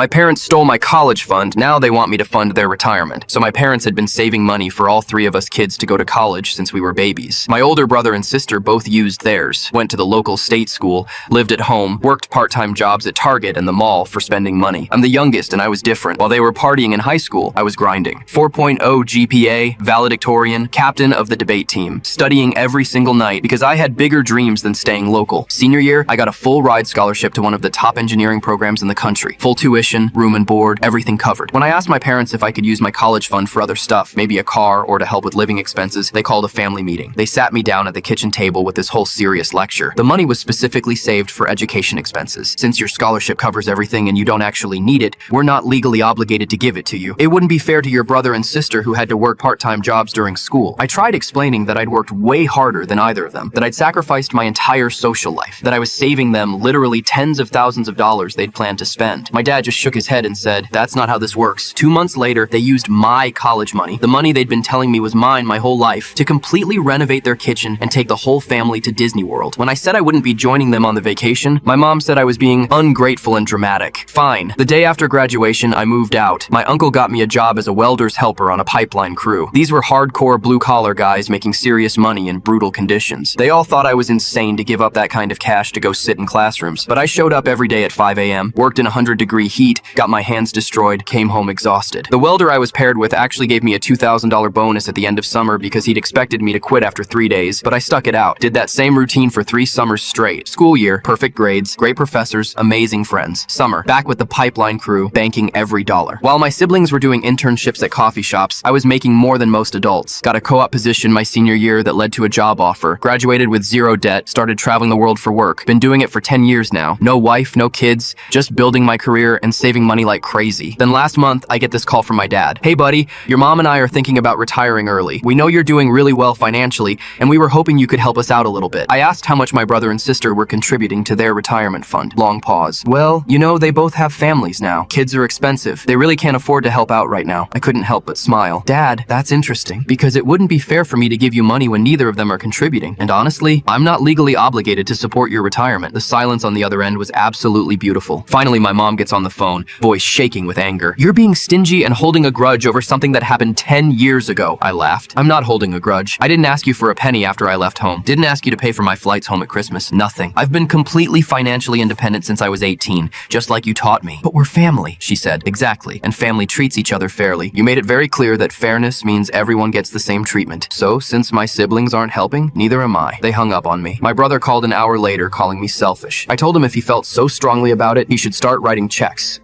My parents stole my college fund, now they want me to fund their retirement. So my parents had been saving money for all three of us kids to go to college since we were babies. My older brother and sister both used theirs, went to the local state school, lived at home, worked part-time jobs at Target and the mall for spending money. I'm the youngest and I was different. While they were partying in high school, I was grinding. 4.0 GPA, valedictorian, captain of the debate team, studying every single night because I had bigger dreams than staying local. Senior year, I got a full ride scholarship to one of the top engineering programs in the country. Full tuition, room and board, everything covered. When I asked my parents if I could use my college fund for other stuff, maybe a car or to help with living expenses, they called a family meeting. They sat me down at the kitchen table with this whole serious lecture. The money was specifically saved for education expenses. Since your scholarship covers everything and you don't actually need it, we're not legally obligated to give it to you. It wouldn't be fair to your brother and sister who had to work part-time jobs during school. I tried explaining that I'd worked way harder than either of them, that I'd sacrificed my entire social life, that I was saving them literally tens of thousands of dollars they'd planned to spend. My dad just shook his head and said, "That's not how this works." 2 months later, they used my college money, the money they'd been telling me was mine my whole life, to completely renovate their kitchen and take the whole family to Disney World. When I said I wouldn't be joining them on the vacation, my mom said I was being ungrateful and dramatic. Fine. The day after graduation, I moved out. My uncle got me a job as a welder's helper on a pipeline crew. These were hardcore blue-collar guys making serious money in brutal conditions. They all thought I was insane to give up that kind of cash to go sit in classrooms, but I showed up every day at 5 a.m., worked in 100-degree heat, got my hands destroyed, came home exhausted. The welder I was paired with actually gave me a $2,000 bonus at the end of summer because he'd expected me to quit after 3 days, but I stuck it out. Did that same routine for 3 summers straight. School year, perfect grades, great professors, amazing friends. Summer, back with the pipeline crew, banking every dollar. While my siblings were doing internships at coffee shops, I was making more than most adults. Got a co-op position my senior year that led to a job offer. Graduated with zero debt, started traveling the world for work. Been doing it for 10 years now. No wife, no kids, just building my career and saving money like crazy. Then last month, I get this call from my dad. "Hey buddy, your mom and I are thinking about retiring early. We know you're doing really well financially, and we were hoping you could help us out a little bit." I asked how much my brother and sister were contributing to their retirement fund. Long pause. "Well, you know, they both have families now. Kids are expensive. They really can't afford to help out right now." I couldn't help but smile. "Dad, that's interesting, because it wouldn't be fair for me to give you money when neither of them are contributing. And honestly, I'm not legally obligated to support your retirement." The silence on the other end was absolutely beautiful. Finally, my mom gets on the phone, voice shaking with anger. "You're being stingy and holding a grudge over something that happened 10 years ago." I laughed. "I'm not holding a grudge. I didn't ask you for a penny after I left home. Didn't ask you to pay for my flights home at Christmas. Nothing. I've been completely financially independent since I was 18, just like you taught me." "But we're family," she said. "Exactly. And family treats each other fairly. You made it very clear that fairness means everyone gets the same treatment. So, since my siblings aren't helping, neither am I." They hung up on me. My brother called an hour later, calling me selfish. I told him if he felt so strongly about it, he should start writing checks.